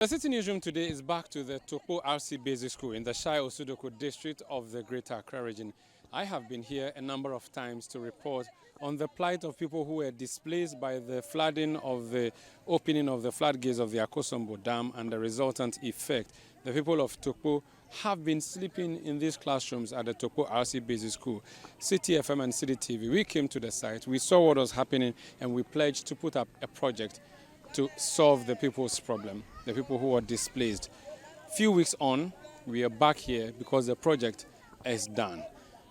The City Newsroom today is back to the Tokpo RC Basic School in the Shai Osudoko district of the Greater Accra region. I have been here a number of times to report on the plight of people who were displaced by the flooding of the opening of the floodgates of the Akosombo Dam and the resultant effect. The people of Tokpo have been sleeping in these classrooms at the Tokpo RC Basic School. Citi FM and Citi TV, we came to the site, we saw what was happening, and we pledged to put up a project to solve the people's problem, the people who are displaced. Few weeks on, we are back here because the project is done.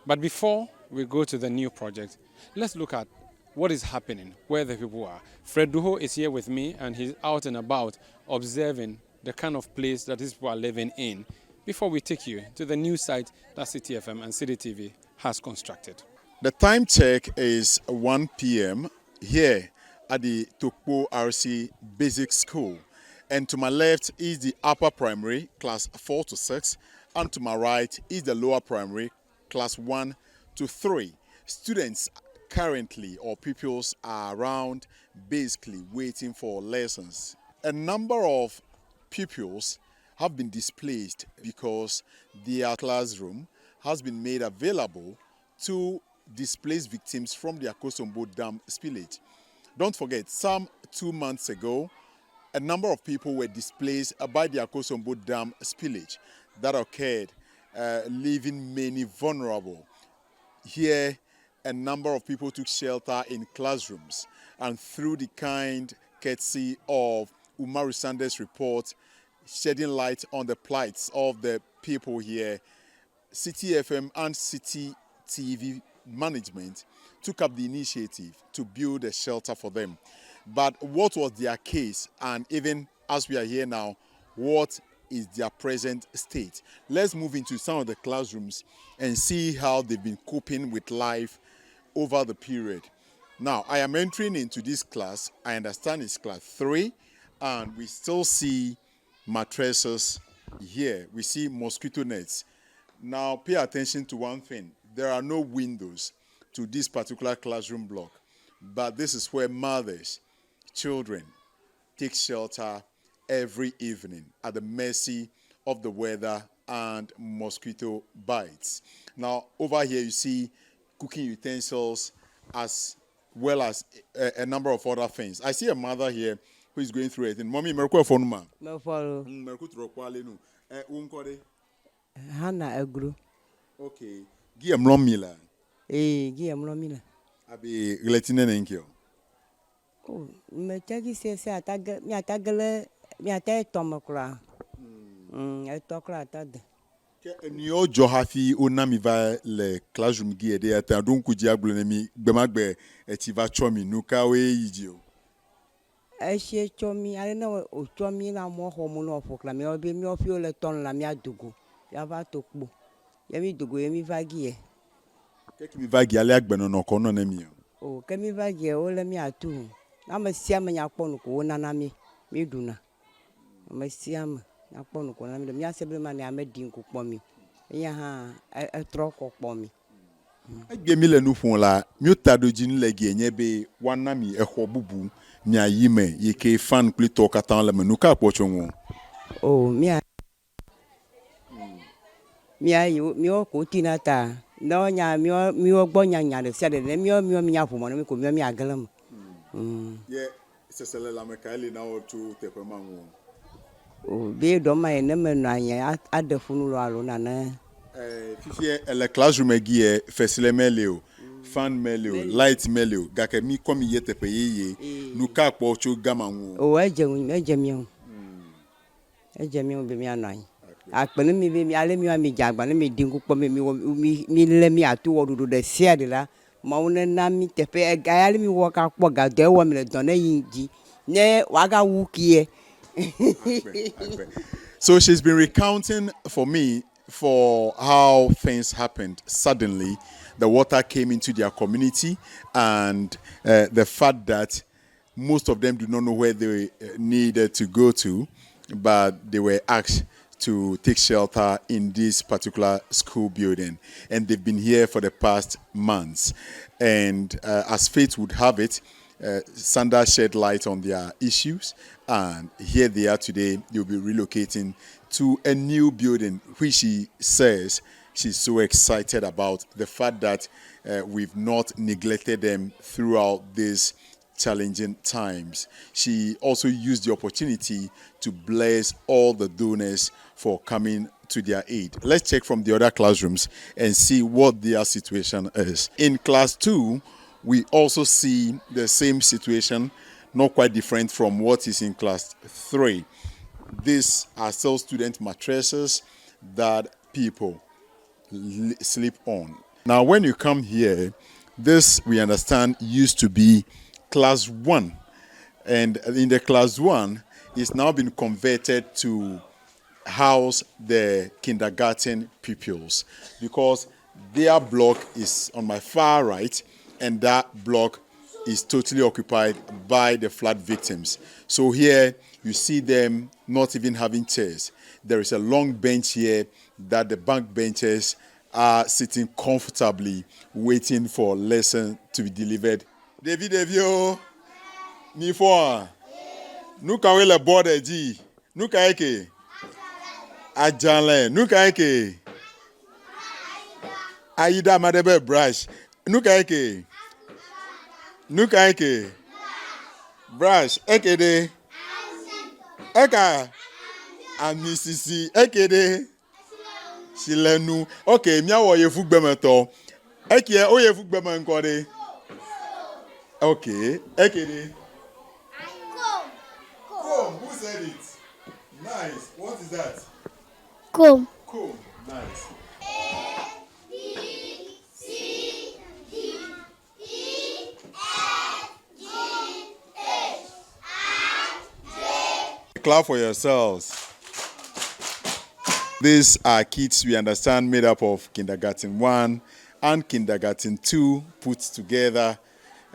But before we go to the new project, let's look at what is happening, where the people are. Fred Duho is here with me, and he's out and about observing the kind of place that these people are living in before we take you to the new site that Citi FM and Citi TV has constructed. The time check is 1 p.m. here at the Tokpo RC Basic School. And to my left is the upper primary, class 4 to 6. And to my right is the lower primary, class 1 to 3. Students currently, or pupils, are around basically waiting for lessons. A number of pupils have been displaced because their classroom has been made available to displaced victims from the Akosombo Dam spillage. Don't forget, some 2 months ago, a number of people were displaced by the Akosombo Dam spillage that occurred, leaving many vulnerable. Here, a number of people took shelter in classrooms, and through the kind courtesy of Umaru Sanders' report, shedding light on the plights of the people here, Citi FM and Citi TV management took up the initiative to build a shelter for them. But what was their case, and even as we are here now, what is their present state? Let's move into some of the classrooms and see how they've been coping with life over the period. Now, I am entering into this class. I understand it's class 3, and we still see mattresses here. We see mosquito nets. Now, pay attention to one thing. There are no windows to this particular classroom block, but this is where mothers, children take shelter every evening at the mercy of the weather and mosquito bites. Now, over here you see cooking utensils as well as a number of other things. I see a mother here who is going through it. Mommy, merko phone ma. Merko. Merko trokwale no. Unkode. Hana agro. Okay. Gi emlomila. Gi emlomila. Abi gletine nenkyo. Oh, me tagi se ataga mi atagale mi atay tomakura. E tokra atade. Ke ni ojo hafi onami va le classroom gi ede ata don ku ji aglo mi gbemagbe e ti va chomi nuka we yiji o. E she chomi ale na o chomi na mo ho mu no fokla mi obi mi ofi o le ton la mi adugo. Ya va Tokpo. Ya mi dugo ya mi vagi e. Ke mi vagi ale agbeno no kono na mi o. Oh, ke mi vagi e o le mi atu. Na me siam nya kponu ko na na mi duna. Me siam nya kponu ko na mi asebe ma ni amedin ko kpo mi. Ya ha e tro ko kpo mi. Agbe mi le nu fun la mi o tado ji nu le gi enye be wana mi e ho bubu mi ayime ye ke fan kli to katan le menu ka po chonwo. Oh, mi o ko tinata. No nya mi o gbo nya de se de mi o nya fumo no mi ko mi agalem. Yeah, sesele la me kaile na o tu te pe manwo. Oh, be do ma ene me no anya adefunu lo alo na na. Fifie le classroom gi e fesile meleo, fan meleo, light meleo, ga ke mi komi yete pe yeye, nu ka po chu gama wo. Oh, eje mi o. Eje mi o be mi anan. Akpene mi be mi ale mi mi jagba na mi dingu po mi le mi atu wodudu de sia de la ma wona na mi tepe ga ale mi wo ka po ga de wo mi le don na yinji ne waga wukie. So she's been recounting for me for how things happened. Suddenly, the water came into their community, and the fact that most of them do not know where they needed to go to, but they were asked to take shelter in this particular school building. And they've been here for the past months. And as fate would have it, Sanders shed light on their issues And here they are today. They'll be relocating to a new building, which she says she's so excited about the fact that we've not neglected them throughout these challenging times. She also used the opportunity to bless all the donors for coming to their aid. Let's check from the other classrooms and see what their situation is. In class 2, we also see the same situation, not quite different from what is in class 3. These are still student mattresses that people sleep on. Now, when you come here, this, we understand, used to be class 1. And in the class 1, it's now been converted to house the kindergarten pupils, because their block is on my far right, and that block is totally occupied by the flood victims. So here you see them not even having chairs. There is a long bench here that the bank benches are sitting comfortably waiting for lesson to be delivered. David Evio, ni for nuka wele border ji nuka eke ajale nuka eke aida madebe brush nuka eke brush eke de eka amisisi eke de silenu. Okay, mi awo ye fugbemeto eke o ye fugbemen ko de. Okay, eke de comb. Who said it? Nice. What is that? Comb. Comb. Nice. Clap for yourselves. These are kids, we understand, made up of kindergarten 1 and kindergarten 2 put together,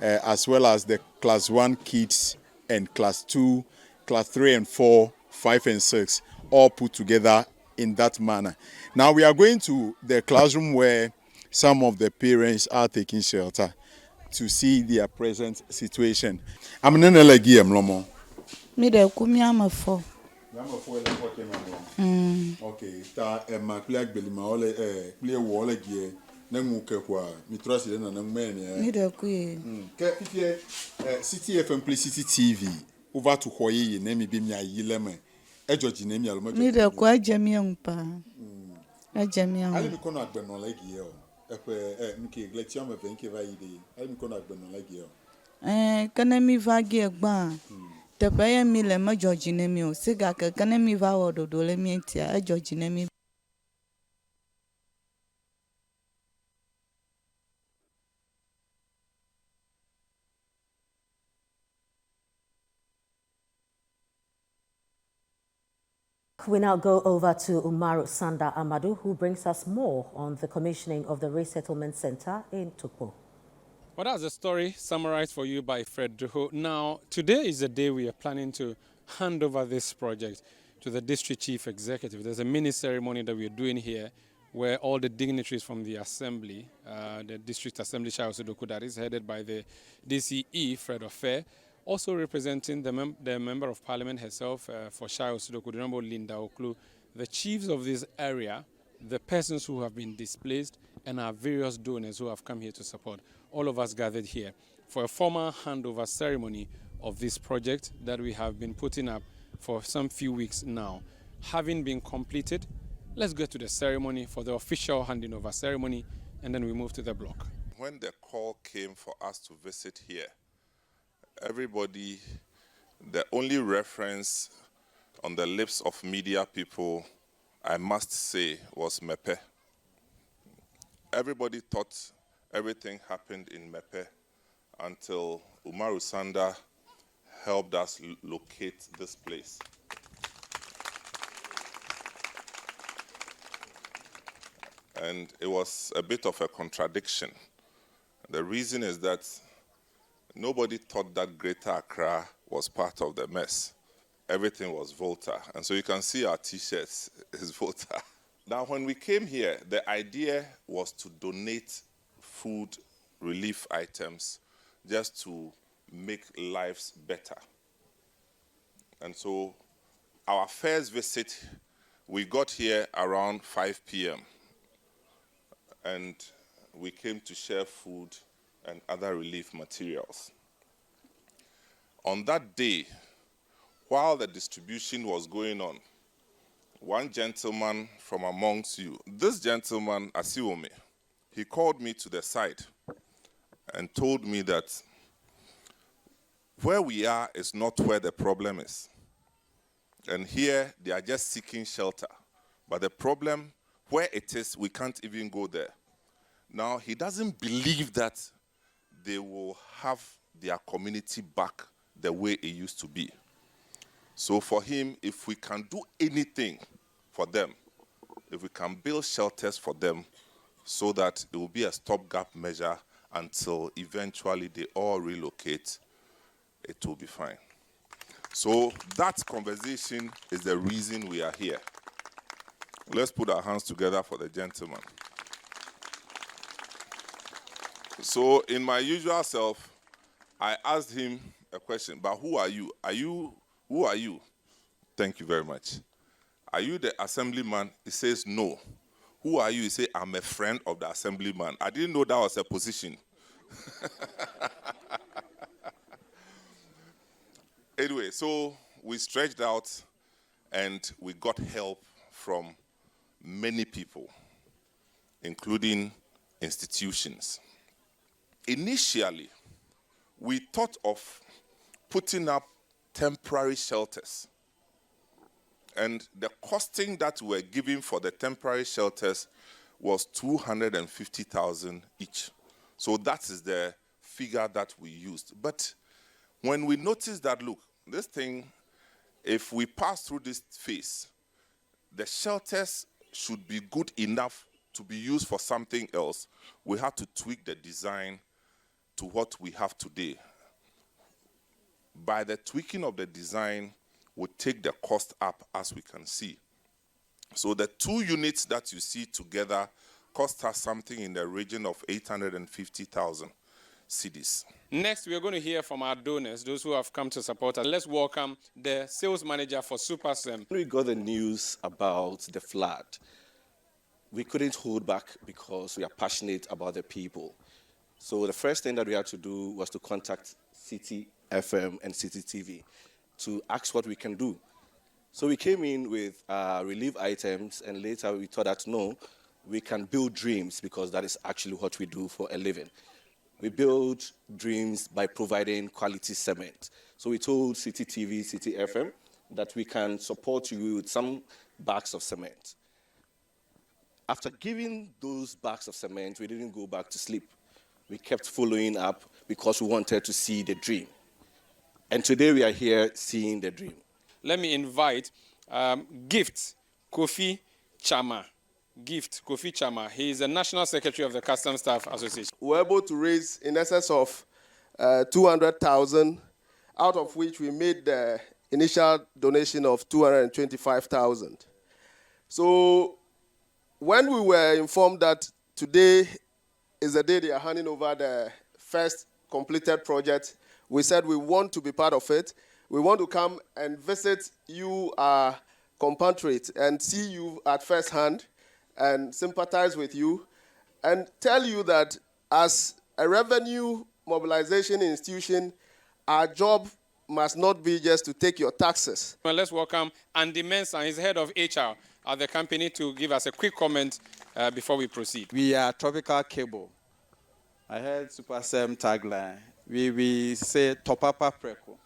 as well as the class 1 kids and class 2, class 3 and 4, 5 and 6, all put together in that manner. Now we are going to the classroom where some of the parents are taking shelter to see their present situation. I'm in a legium, Lomo. Me de kumi amafo. Okay, ta maklia gbelima ole klia wole gie na muke kwa mitrasi na ngmene Me de kuye. Ke fifie Citi FM Citi TV over to hoye na mi bi mi ayileme ejoji na mi alo Me de kwa ajemi mpa. Ajemi am. Ali mi kono agbeno la gie o epe mke gletiam e venke va ide ali mi kono agbeno la gie o Kana mi va gie gba. Te paye mi le ma George ne mi o siga ke kana mi va ododo le mi ntia George ne mi. We now go over to Umaru Sanda Amadou, who brings us more on the commissioning of the resettlement center in Tokpo. Well, that's a story summarized for you by Fred Duho. Now, today is the day we are planning to hand over this project to the district chief executive. There's a mini ceremony that we're doing here where all the dignitaries from the assembly, the district assembly Shao-Sudoku, that is headed by the DCE, Fred Ofe, also representing the member of parliament herself for Shao-Sudoku, the Honorable Linda Oklu, the chiefs of this area, the persons who have been displaced, and our various donors who have come here to support. All of us gathered here for a formal handover ceremony of this project that we have been putting up for some few weeks now. Having been completed, let's get to the ceremony for the official handing over ceremony, and then we move to the block. When the call came for us to visit here, everybody, the only reference on the lips of media people, I must say, was Mepe. Everybody thought everything happened in Mepe until Umaru Sanda helped us locate this place. And it was a bit of a contradiction. The reason is that nobody thought that Greater Accra was part of the mess. Everything was Volta. And so you can see our T-shirts is Volta. Now, when we came here, the idea was to donate food relief items just to make lives better. And so our first visit, we got here around 5 p.m. and we came to share food and other relief materials. On that day, while the distribution was going on, one gentleman from amongst you, this gentleman, Asiwome, he called me to the side and told me that where we are is not where the problem is. And here, they are just seeking shelter. But the problem, where it is, we can't even go there. Now, he doesn't believe that they will have their community back the way it used to be. So for him, if we can do anything for them, if we can build shelters for them so that it will be a stopgap measure until eventually they all relocate, it will be fine. So that conversation is the reason we are here. Let's put our hands together for the gentleman. So in my usual self, I asked him a question, but who are you? Who are you? Thank you very much. Are you the assemblyman? He says, no. Who are you? He says, I'm a friend of the assemblyman. I didn't know that was a position. Anyway, so we stretched out and we got help from many people, including institutions. Initially, we thought of putting up temporary shelters. And the costing that we were giving for the temporary shelters was 250,000 each. So that is the figure that we used. But when we noticed that, look, this thing, if we pass through this phase, the shelters should be good enough to be used for something else, we had to tweak the design to what we have today. By the tweaking of the design, we take the cost up, as we can see. So the 2 units that you see together cost us something in the region of 850,000 cedis. Next, we are going to hear from our donors, those who have come to support us. Let's welcome the sales manager for SuperSem. When we got the news about the flood, we couldn't hold back because we are passionate about the people. So the first thing that we had to do was to contact Citi FM and Citi TV to ask what we can do. So we came in with relief items, and later we thought that, no, we can build dreams, because that is actually what we do for a living. We build dreams by providing quality cement. So we told Citi TV, Citi FM, that we can support you with some bags of cement. After giving those bags of cement, we didn't go back to sleep. We kept following up because we wanted to see the dream. And today we are here seeing the dream. Let me invite Gift Kofi Chama. Gift Kofi Chama. He is the National Secretary of the Customs Staff Association. We were able to raise in excess of 200,000, out of which we made the initial donation of 225,000. So when we were informed that today is the day they are handing over the first completed project, we said we want to be part of it. We want to come and visit you, our compatriot, and see you at first hand and sympathize with you and tell you that as a revenue mobilization institution, our job must not be just to take your taxes. Well, let's welcome Andy Mensah, he's head of HR at the company, to give us a quick comment before we proceed. We are Tropical Cable. I heard SuperSem tagline. We say Topapa Preko.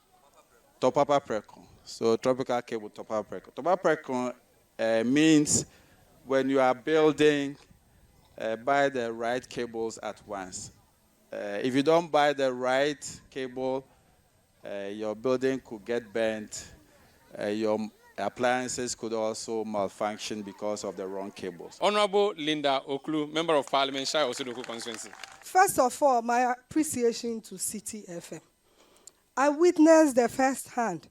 Topapa Preko. So Tropical Cable, Topapa Preko. Topapa Preko means when you are building, buy the right cables at once. If you don't buy the right cable, your building could get bent. Your appliances could also malfunction because of the wrong cables. Honorable Linda Oklu, Member of Parliament, Shai Osudoku constituency. First of all, my appreciation to Citi FM. I witnessed the first hand,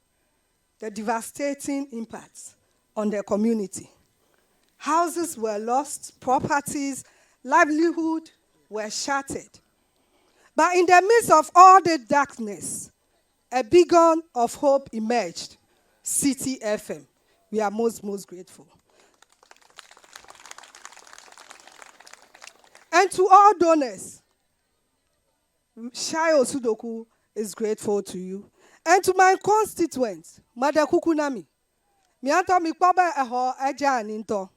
the devastating impacts on the community. Houses were lost, properties, livelihood were shattered. But in the midst of all the darkness, a beacon of hope emerged. Citi FM. We are most grateful. And to all donors, Shai Osudoku is grateful to you. And to my constituents, Madakukunami, Mianto Mikbaba Eho Eja Ninto.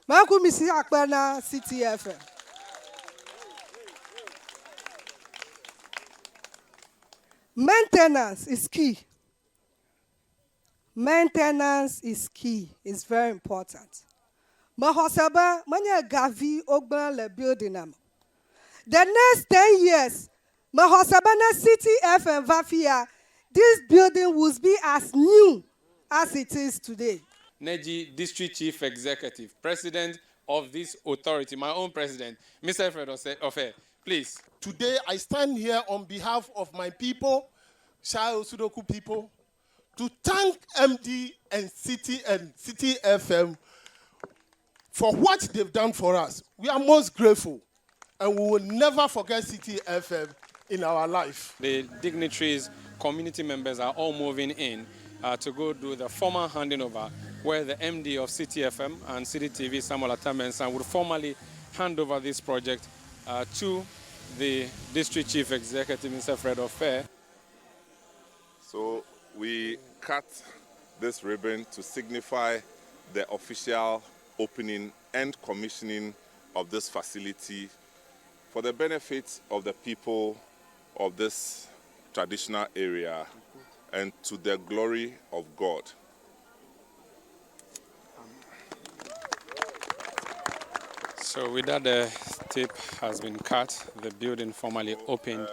Manku Misi Akbana Citi FM. Maintenance is key. Maintenance is key. It's very important. Mahosaba, manya gavi ogban le building am. The next 10 years, Mahosabana Citi FM Vafia, this building will be as new as it is today. Neji, District Chief Executive, President of this authority, my own president, Mr. Alfred Ofe, please. Today, I stand here on behalf of my people, Shai Osudoku people, to thank MD and Citi FM for what they've done for us. We are most grateful, and we will never forget Citi FM in our life. The dignitaries, community members are all moving in to go do the formal handing over, where the MD of Citi FM and Citi TV, Samuel Atamensan, would formally hand over this project to the District Chief Executive, Mr. Fred Ofe. So we cut this ribbon to signify the official opening and commissioning of this facility for the benefit of the people of this traditional area and to the glory of God. So with that, the tape has been cut, the building formally opened,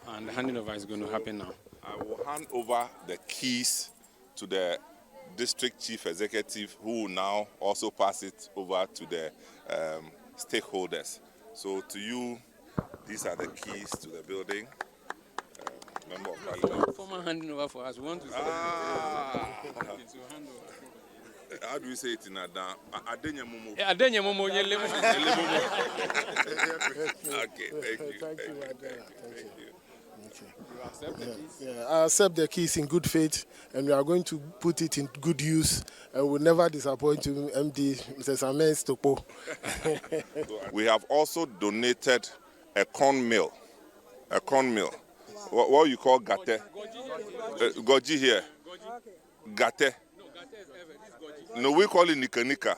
and the handing over is going to happen now. I will hand over the keys to the District Chief Executive, who will now also pass it over to the stakeholders. So to you, these are the keys to the building. Member of Parliament. Formal handing over for us. We want to say how do we say it in Adam? Adenya Momo. Adenya Momo. Okay, thank you. Thank you. You accept the keys? Yeah, I accept the keys in good faith, and we are going to put it in good use, and we'll never disappoint you, MD, Mr. Samen Tokpo. We have also donated a corn mill. A corn mill. Wow. What you call gate? Goji here. Gate. No, we call it nika nika.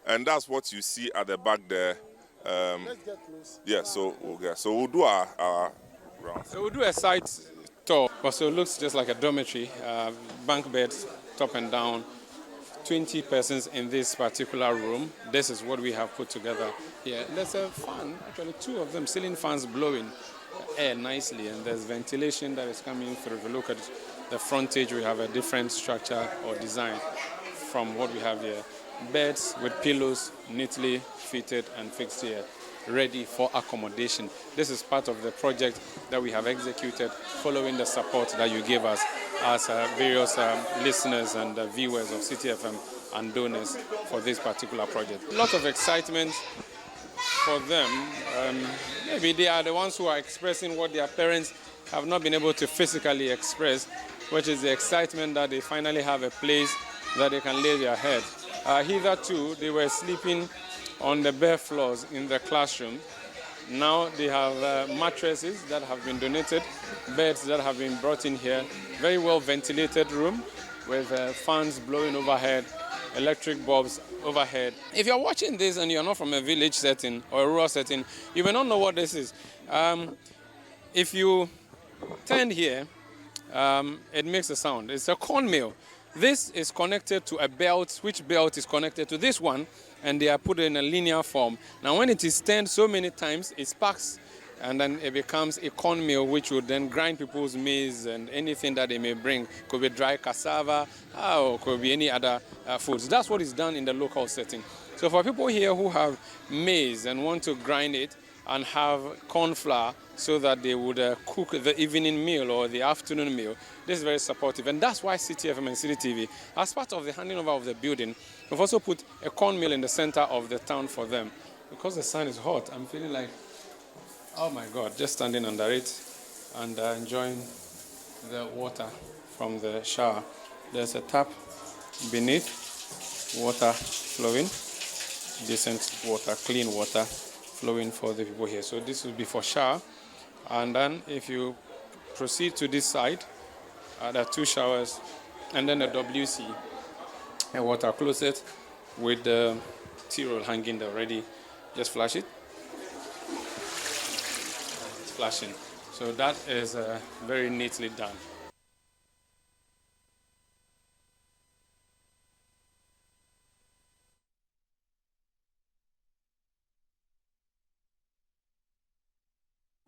And that's what you see at the back there. Let's get close. Yeah, so we'll do our round. So we'll do a site tour. So it looks just like a dormitory, bunk beds, top and down, 20 persons in this particular room. This is what we have put together here. There's a fan, actually 2 of them, ceiling fans blowing air nicely, and there's ventilation that is coming through. If you look at the frontage, we have a different structure or design from what we have here. Beds with pillows neatly fitted and fixed here, ready for accommodation. This is part of the project that we have executed following the support that you gave us as various listeners and viewers of Citi FM and donors for this particular project. A lot of excitement for them. Maybe they are the ones who are expressing what their parents have not been able to physically express, which is the excitement that they finally have a place that they can lay their head. Hitherto, they were sleeping on the bare floors in the classroom. Now they have mattresses that have been donated, beds that have been brought in here, very well ventilated room with fans blowing overhead, electric bulbs overhead. If you're watching this and you're not from a village setting or a rural setting, you may not know what this is. If you turn here, it makes a sound. It's a corn mill. This is connected to a belt, which belt is connected to this one, and they are put in a linear form. Now when it is turned so many times, it sparks, and then it becomes a corn mill, which would then grind people's maize and anything that they may bring. Could be dry cassava, or could be any other foods. That's what is done in the local setting. So for people here who have maize and want to grind it and have corn flour so that they would cook the evening meal or the afternoon meal, this is very supportive. And that's why Citi FM and Citi TV, as part of the handing over of the building, we've also put a corn mill in the center of the town for them. Because the sun is hot, I'm feeling like, oh my God, just standing under it and enjoying the water from the shower. There's a tap beneath, water flowing, decent water, clean water flowing for the people here. So this will be for shower. And then if you proceed to this side, there are 2 showers, and then a WC, a water closet with the T-roll hanging there already. Just flash it. It's flashing. So that is very neatly done.